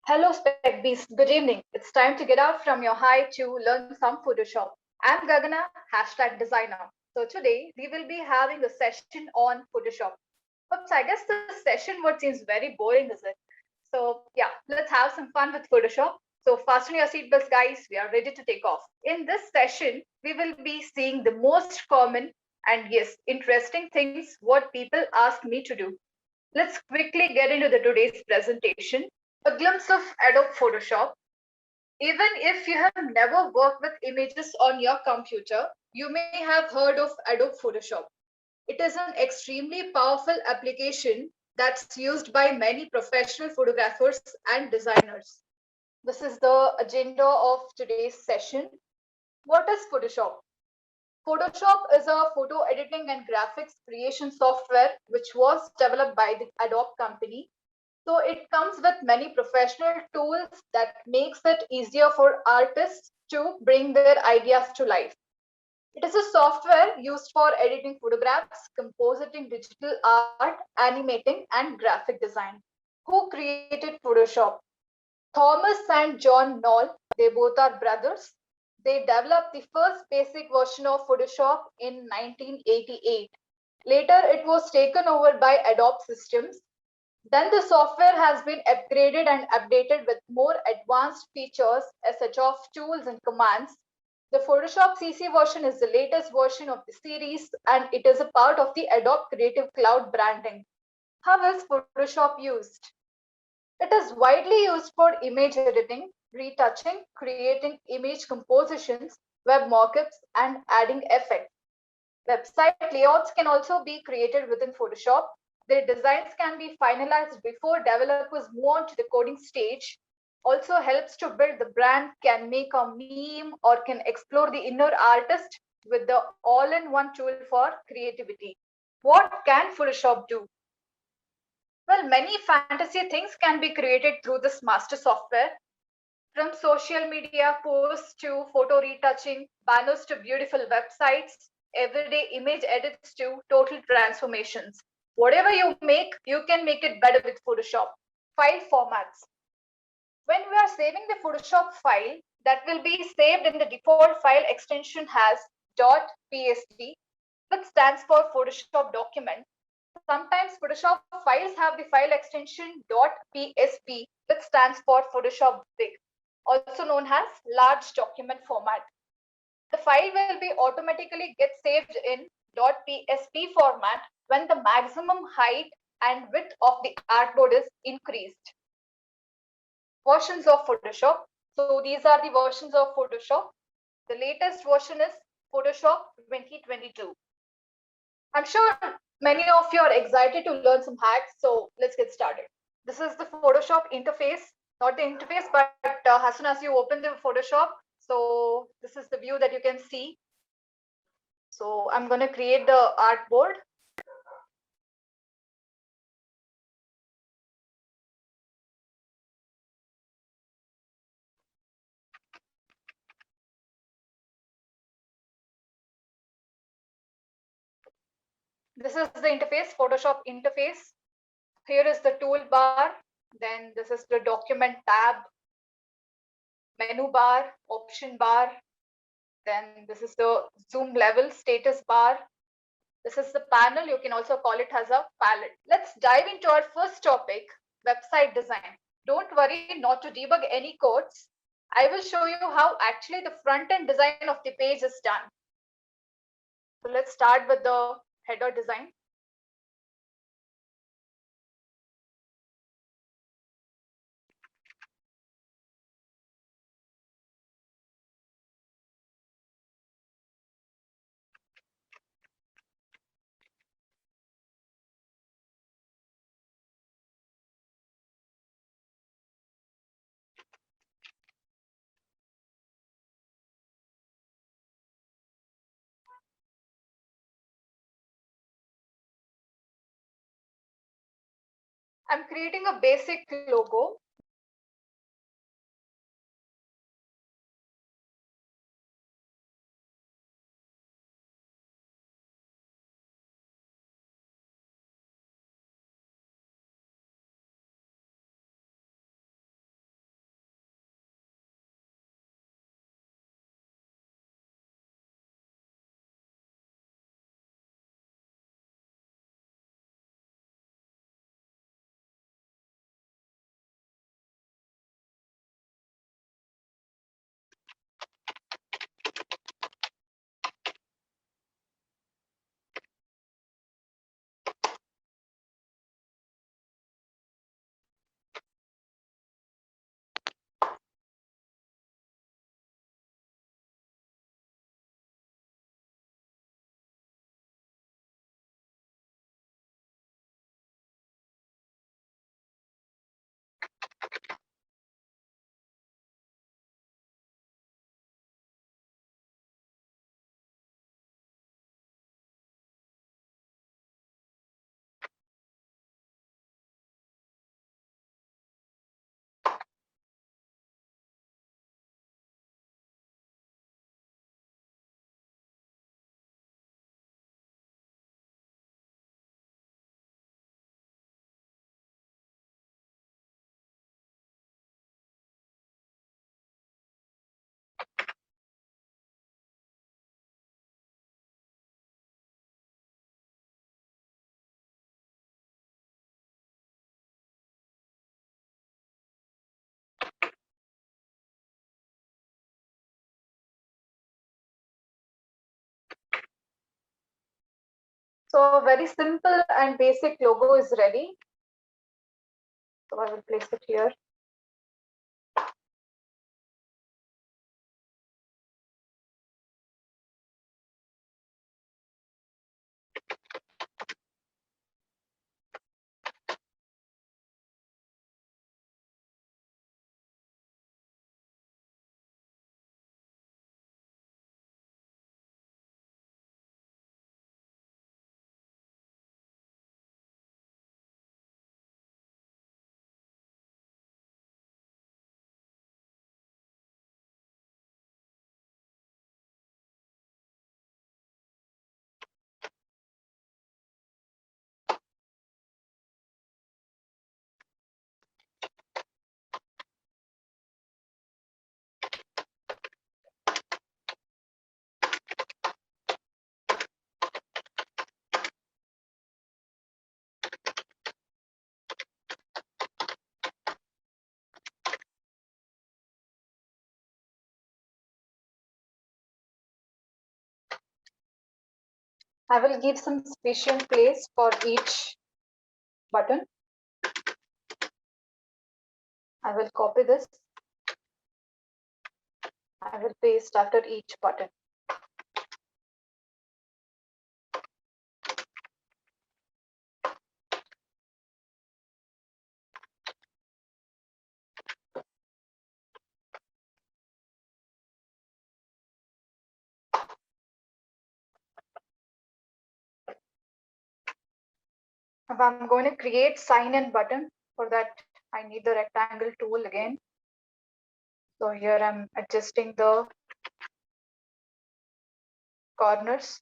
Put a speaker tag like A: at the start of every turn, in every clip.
A: Hello, Specbees. Good evening. It's time to get out from your high to learn some Photoshop. I'm Gagana, hashtag designer. So today we will be having a session on Photoshop. Oops, I guess the session word seems very boring, is it? So yeah, let's have some fun with Photoshop. So fasten your seatbelts, guys. We are ready to take off. In this session, we will be seeing the most common and yes, interesting things what people ask me to do. Let's quickly get into the today's presentation. A glimpse of Adobe Photoshop. Even if you have never worked with images on your computer, you may have heard of Adobe Photoshop. It is an extremely powerful application that's used by many professional photographers and designers. This is the agenda of today's session. What is Photoshop? Photoshop is a photo editing and graphics creation software which was developed by the Adobe company. So it comes with many professional tools that makes it easier for artists to bring their ideas to life. It is a software used for editing photographs, compositing digital art, animating, and graphic design. Who created Photoshop? Thomas and John Knoll, they both are brothers. They developed the first basic version of Photoshop in 1988. Later, it was taken over by Adobe Systems. Then the software has been upgraded and updated with more advanced features as such of tools and commands. The Photoshop CC version is the latest version of the series and it is a part of the Adobe Creative Cloud branding. How is Photoshop used? It is widely used for image editing, retouching, creating image compositions, web mockups, and adding effects. Website layouts can also be created within Photoshop. Their designs can be finalized before developers move on to the coding stage. Also helps to build the brand, can make a meme, or can explore the inner artist with the all-in-one tool for creativity. What can Photoshop do? Well, many fantasy things can be created through this master software. From social media posts to photo retouching, banners to beautiful websites, everyday image edits to total transformations. Whatever you make, you can make it better with Photoshop. File formats. When we are saving the Photoshop file, that will be saved in the default file extension has .psd, which stands for Photoshop document. Sometimes Photoshop files have the file extension .psp, which stands for Photoshop Big, also known as large document format. The file will be automatically get saved in .psp format when the maximum height and width of the artboard is increased. Versions of Photoshop. So these are the versions of Photoshop. The latest version is Photoshop 2022. I'm sure many of you are excited to learn some hacks, so let's get started. This is the Photoshop interface, not the interface, but as soon as you open the Photoshop, so this is the view that you can see. So I'm going to create the artboard. This is the interface, Photoshop interface. Here is the toolbar. Then this is the document tab, menu bar, option bar. Then this is the zoom level status bar. This is the panel. You can also call it as a palette. Let's dive into our first topic, website design. Don't worry not to debug any codes. I will show you how actually the front end design of the page is done. So let's start with the header design. I'm creating a basic logo. So a very simple and basic logo is ready. So I will place it here. I will give some sufficient place for each button. I will copy this. I will paste after each button. If I'm going to create sign in button, for that I need the rectangle tool again. So here I'm adjusting the corners.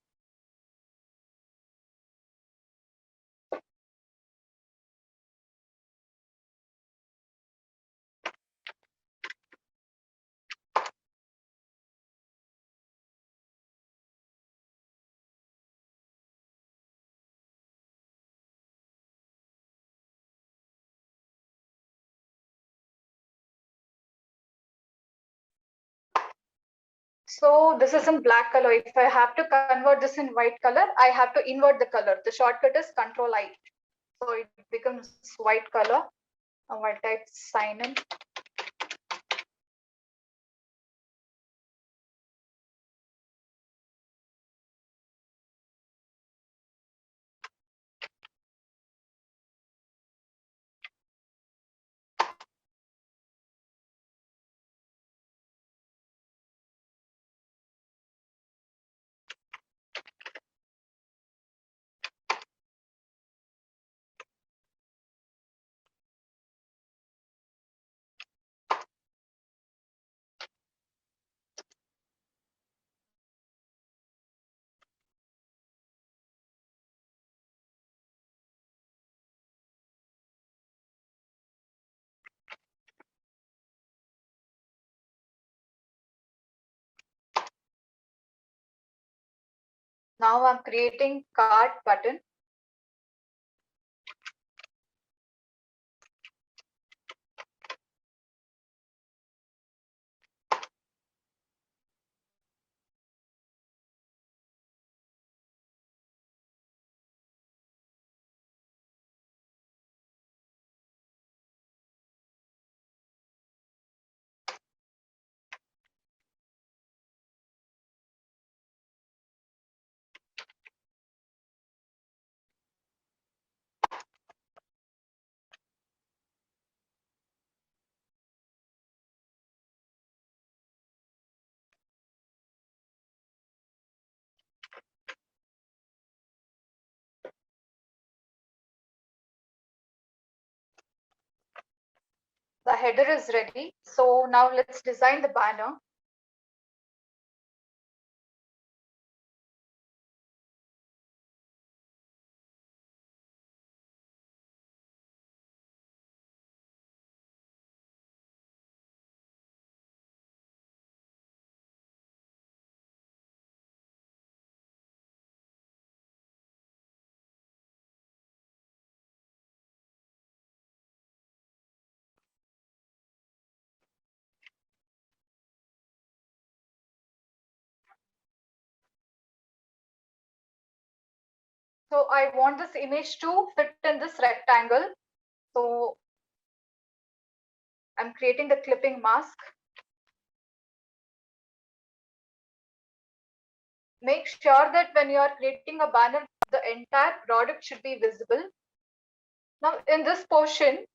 A: So this is in black color. If I have to convert this in white color, I have to invert the color. The shortcut is Control I. So it becomes white color. Now I'll type sign in. Now I'm creating cart button. The header is ready. So now let's design the banner. So I want this image to fit in this rectangle. So I'm creating the clipping mask. Make sure that when you are creating a banner, the entire product should be visible. Now in this portion,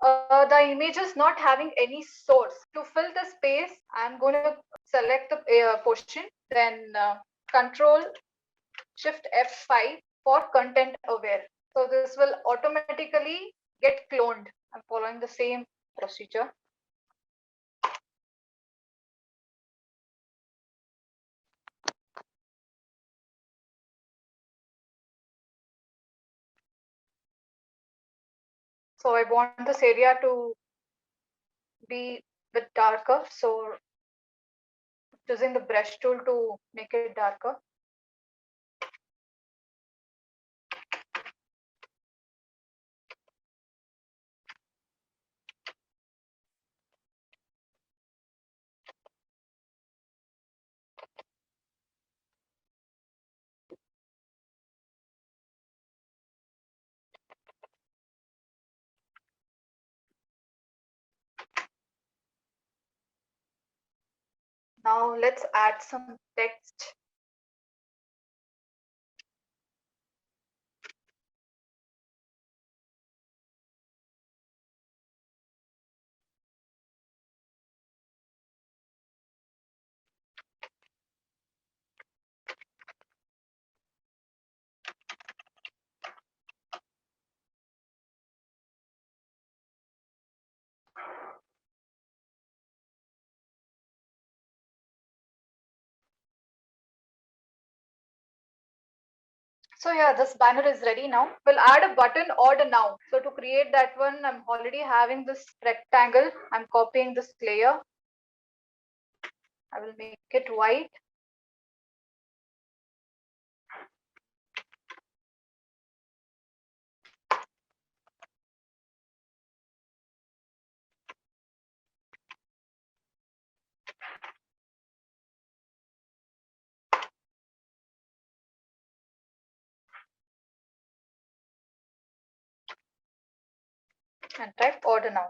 A: the image is not having any source. To fill the space, I'm going to select the portion, then Control Shift F5 for content aware. So this will automatically get cloned. I'm following the same procedure. So I want this area to be a bit darker. So using the brush tool to make it darker. Now let's add some text. So yeah, this banner is ready now. We'll add a button or the now. So to create that one, I'm already having this rectangle. I'm copying this layer. I will make it white. And type order now.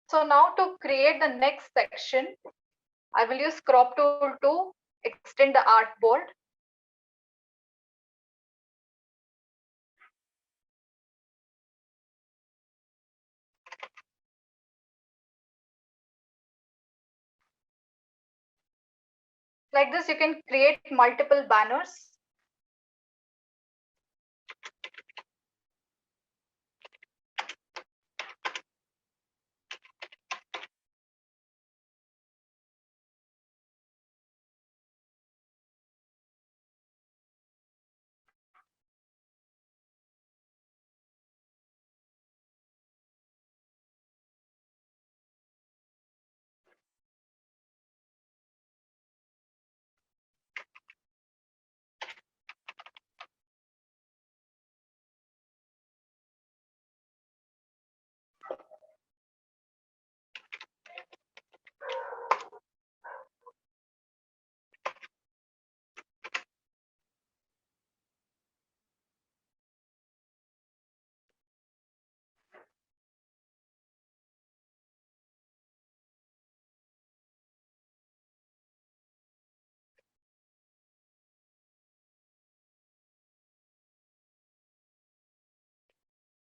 A: So now to create the next section, I will use crop tool to extend the artboard. Like this, you can create multiple banners.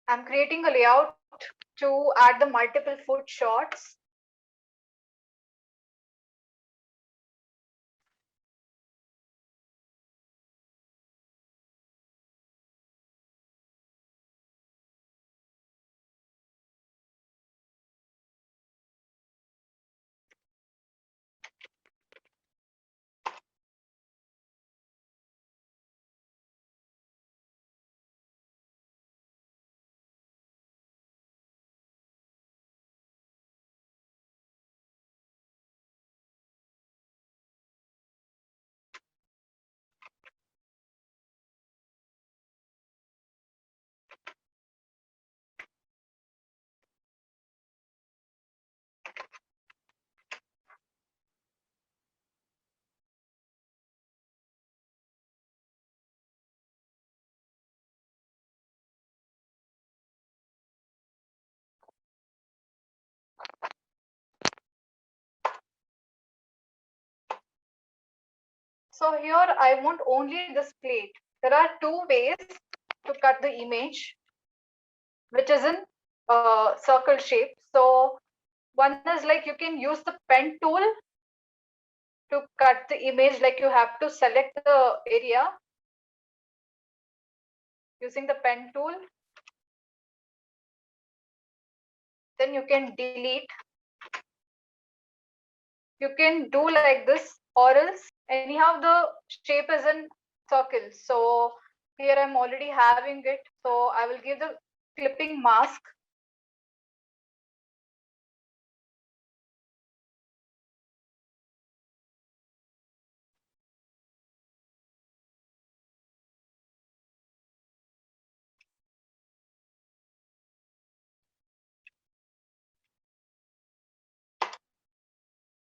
A: I'm creating a layout to add the multiple foot shots. So here I want only this plate. There are two ways to cut the image, which is in circle shape. So one is like you can use the pen tool to cut the image, like you have to select the area using the pen tool. Then you can delete. You can do like this, or else anyhow the shape is in circle. So here I'm already having it. So I will give the clipping mask.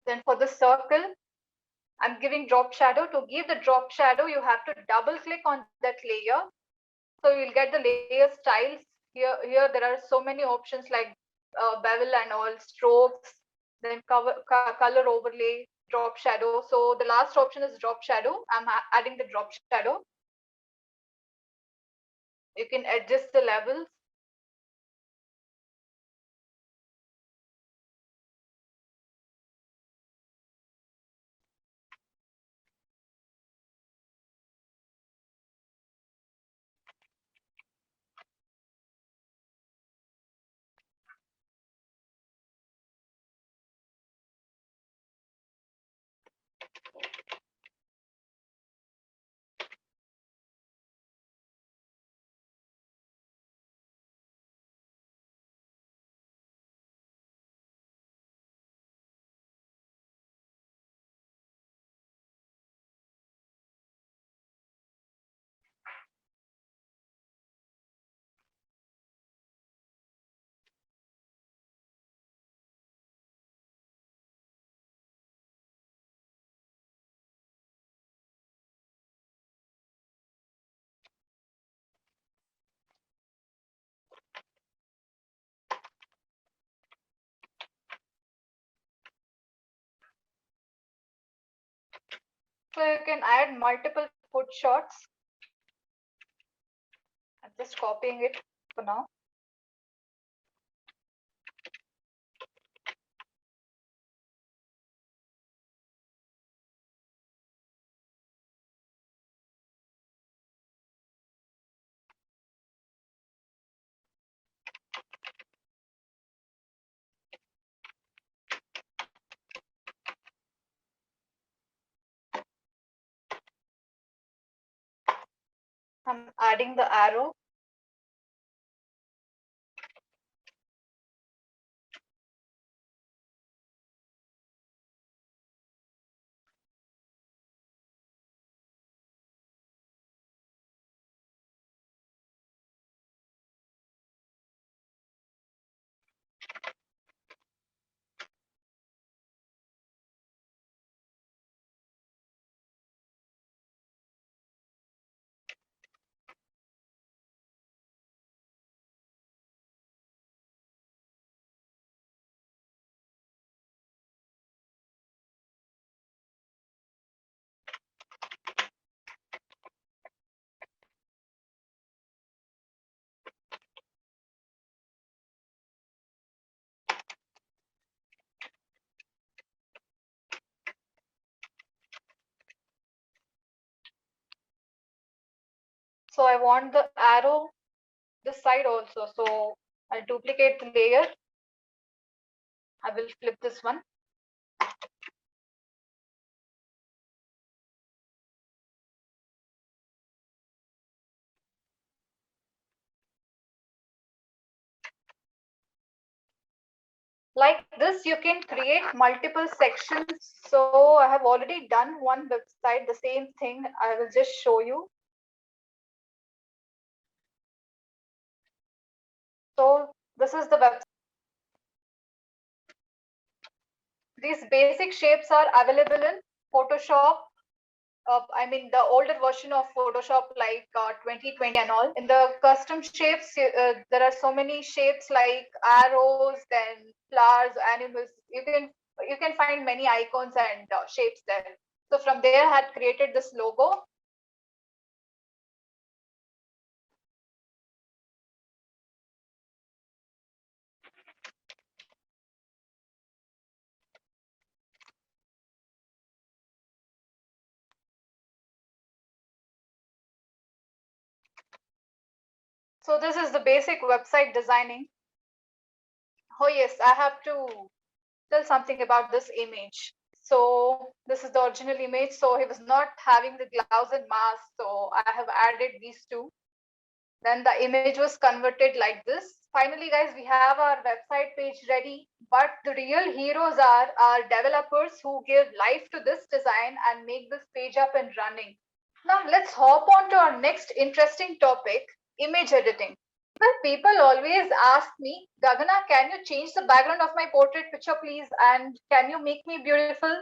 A: Then for the circle, I'm giving drop shadow. To give the drop shadow, you have to double click on that layer. So you'll get the layer styles. Here there are so many options like bevel and all, strokes, then color overlay, drop shadow. So the last option is drop shadow. I'm adding the drop shadow. You can adjust the levels. So you can add multiple foot shots. I'm just copying it for now. I'm adding the arrow. So I want the arrow this side also. So I'll duplicate the layer. I will flip this one. Like this, you can create multiple sections. So I have already done one website, the same thing. I will just show you. So this is the website. These basic shapes are available in Photoshop. I mean, the older version of Photoshop, like 2020 and all. In the custom shapes, there are so many shapes like arrows, then flowers, animals. You can find many icons and shapes there. So from there, I had created this logo. So this is the basic website designing. Oh yes, I have to tell something about this image. So this is the original image. So he was not having the gloves and mask. So I have added these two. Then the image was converted like this. Finally, guys, we have our website page ready. But the real heroes are our developers who give life to this design and make this page up and running. Now let's hop on to our next interesting topic, image editing. Well, people always ask me, Gagana, can you change the background of my portrait picture, please? And can you make me beautiful?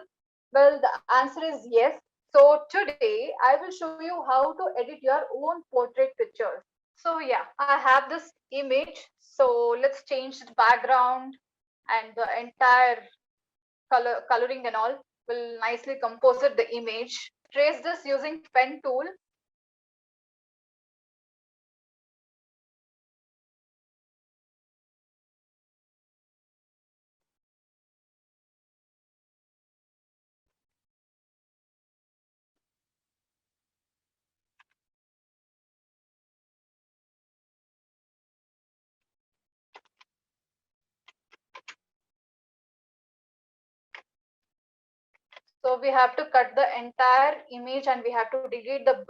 A: Well, the answer is yes. So today I will show you how to edit your own portrait pictures. So yeah, I have this image. So let's change the background and the entire coloring and all will nicely composite the image. Trace this using pen tool. So we have to cut the entire image and we have to delete the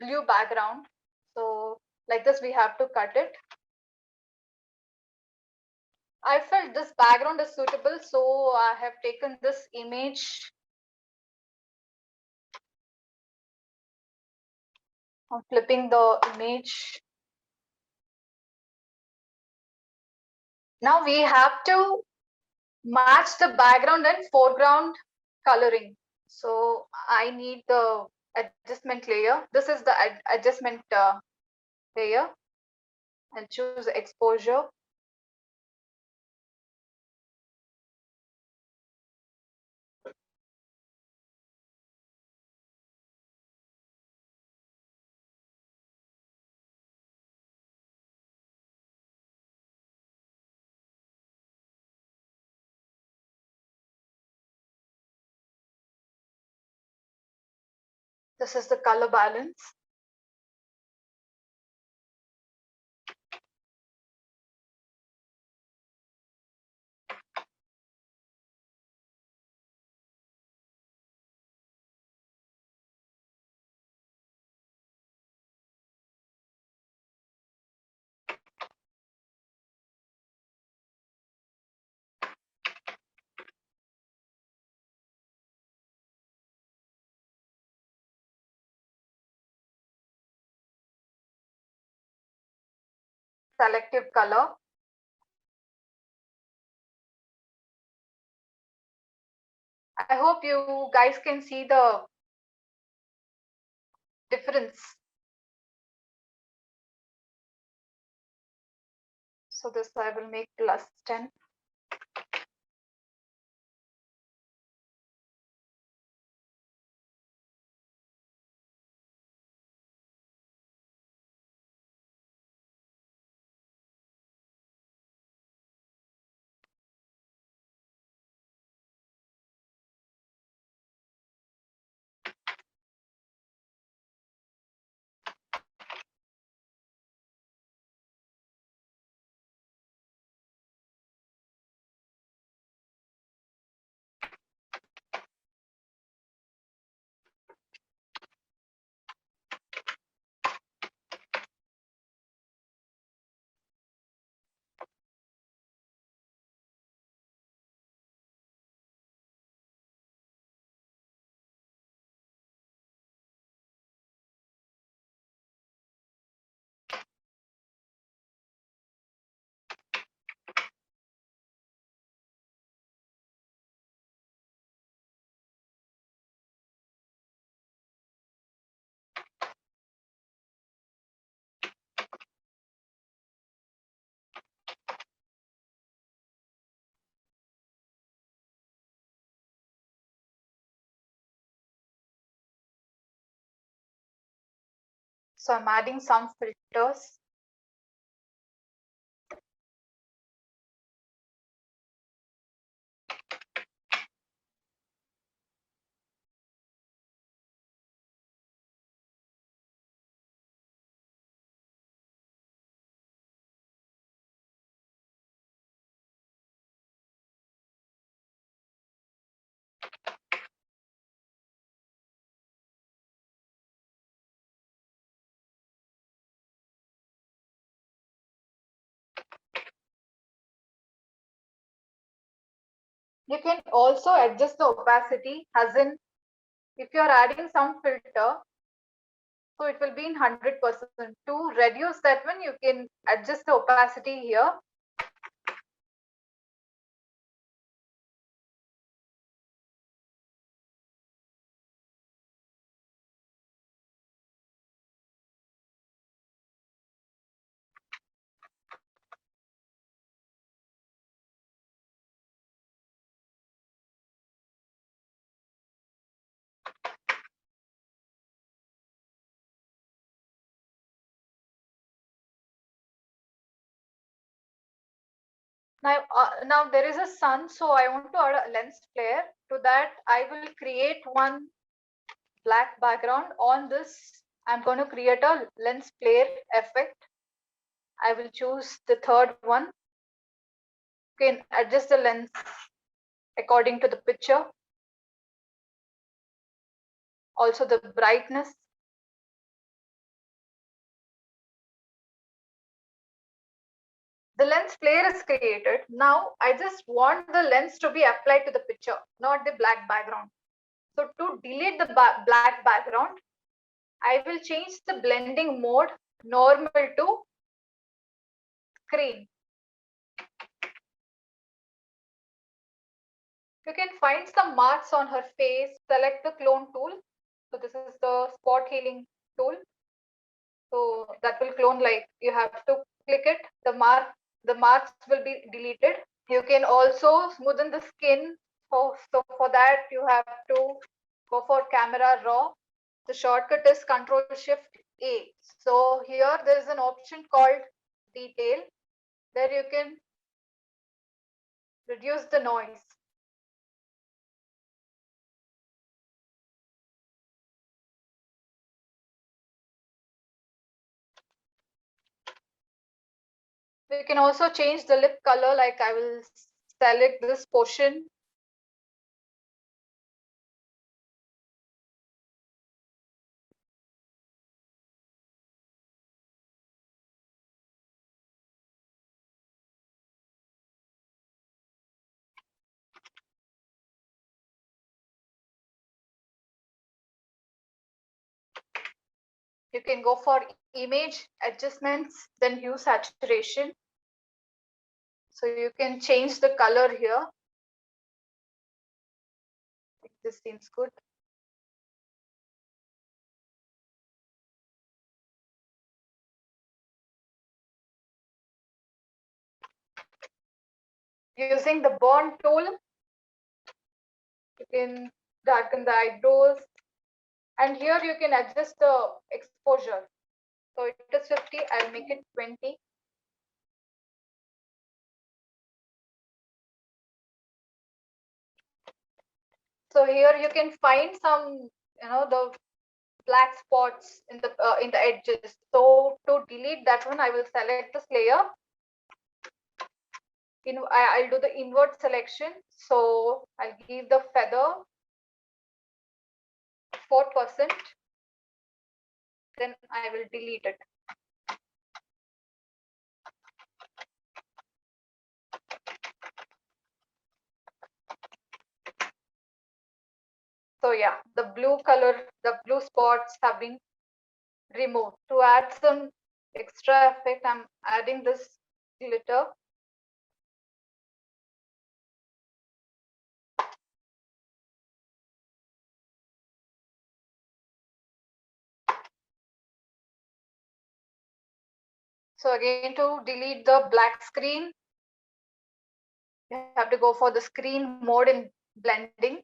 A: blue background. So like this, we have to cut it. I felt this background is suitable, so I have taken this image. I'm flipping the image. Now we have to match the background and foreground coloring. So I need the adjustment layer. This is the adjustment layer, and choose exposure. This is the color balance. Selective color. I hope you guys can see the difference. So this I will make +10. So I'm adding some filters. You can also adjust the opacity, as in if you're adding some filter, so it will be in 100%. To reduce that one, you can adjust the opacity here. Now there is a sun, so I want to add a lens flare. To that, I will create one black background. On this, I'm going to create a lens flare effect. I will choose the third one. You can adjust the lens according to the picture. Also the brightness. The lens flare is created. Now I just want the lens to be applied to the picture, not the black background. So to delete the black background, I will change the blending mode normal to screen. You can find some marks on her face, select the clone tool. So this is the spot healing tool. So that will clone, like you have to click it, the marks will be deleted. You can also smoothen the skin. So for that you have to go for camera raw. The shortcut is Control Shift A. So here there is an option called detail, where you can reduce the noise. You can also change the lip color, like I will select this portion. You can go for image adjustments, then hue saturation. So you can change the color here. This seems good. Using the burn tool, you can darken the eyebrows. And here you can adjust the exposure. So it is 50, I'll make it 20. So here you can find some, the black spots in the edges. So to delete that one, I will select this layer. I'll do the invert selection. So I'll give the feather 4%. Then I will delete it. So yeah, the blue spots have been removed. To add some extra effect, I'm adding this glitter. So again, to delete the black screen, you have to go for the screen mode in blending.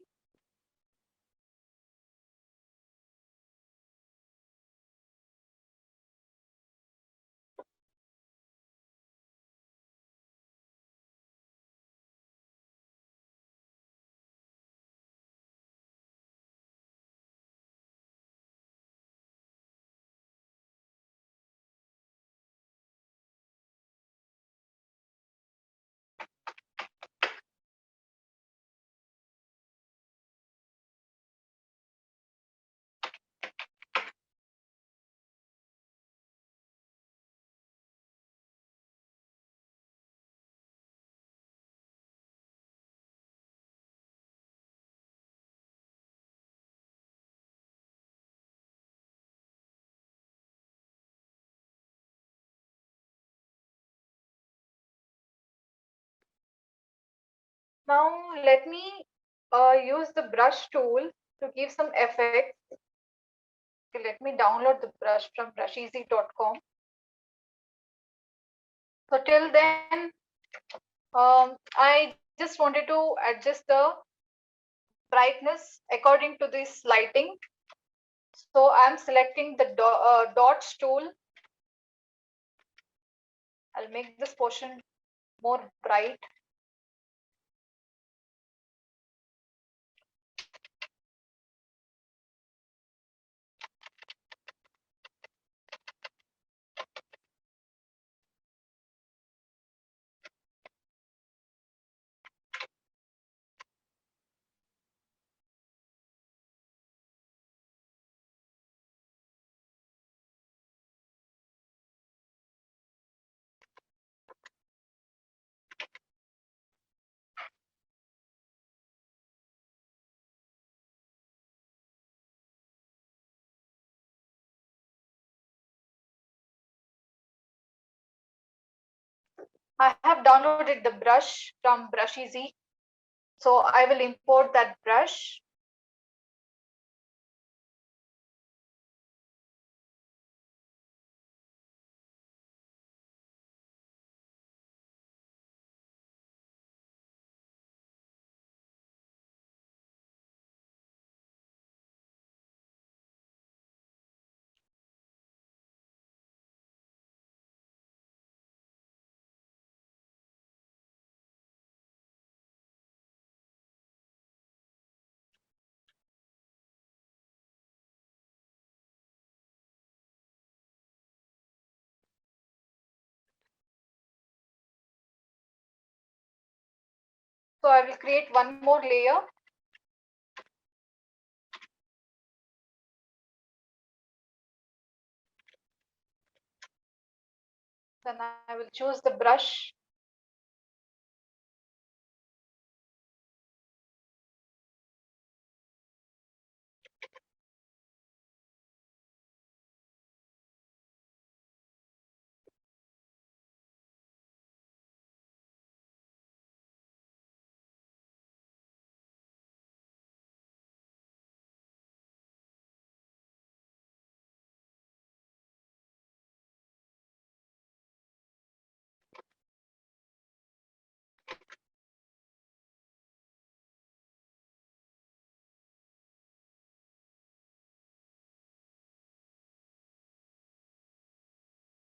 A: Now let me use the brush tool to give some effects. Okay, let me download the brush from brusheasy.com. So till then, I just wanted to adjust the brightness according to this lighting. So I'm selecting the dots tool. I'll make this portion more bright. I have downloaded the brush from Brusheasy. So I will import that brush. So I will create one more layer. Then I will choose the brush.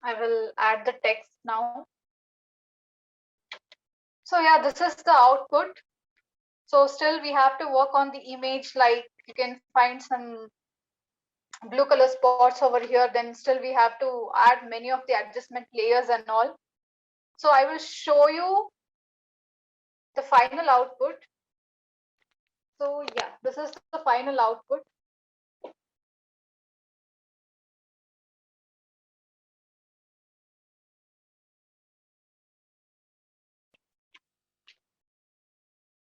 A: I will add the text now. So yeah, this is the output. So still we have to work on the image, like you can find some blue color spots over here. Then still we have to add many of the adjustment layers and all. So I will show you the final output. So yeah, this is the final output.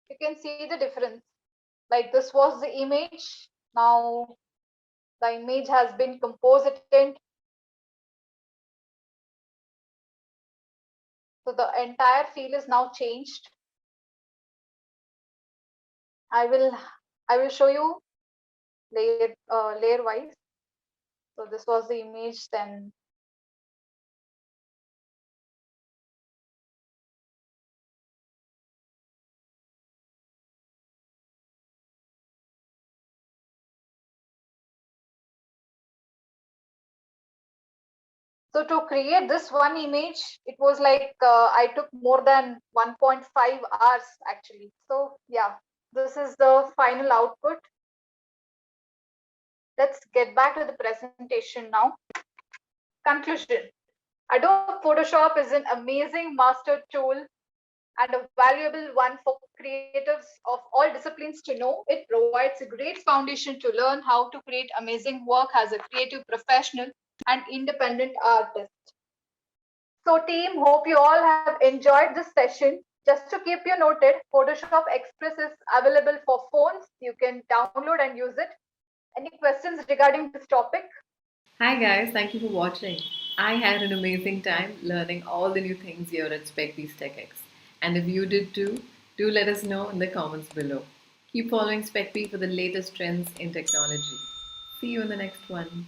A: You can see the difference. Like this was the image. Now the image has been composited. So the entire feel is now changed. I will show you layer wise. So this was the image. Then so to create this one image, it was like I took more than 1.5 hours actually. So yeah, this is the final output. Let's get back to the presentation now. Conclusion. Adobe Photoshop is an amazing master tool and a valuable one for creatives of all disciplines to know. It provides a great foundation to learn how to create amazing work as a creative professional and independent artist. So team, hope you all have enjoyed this session. Just to keep you noted, Photoshop Express is available for phones. You can download and use it. Any questions regarding this topic?
B: Hi guys, thank you for watching. I had an amazing time learning all the new things here at Specbee TechX. And if you did too, Do let us know in the comments below. Keep following Specbee for the latest trends in technology. See you in the next one.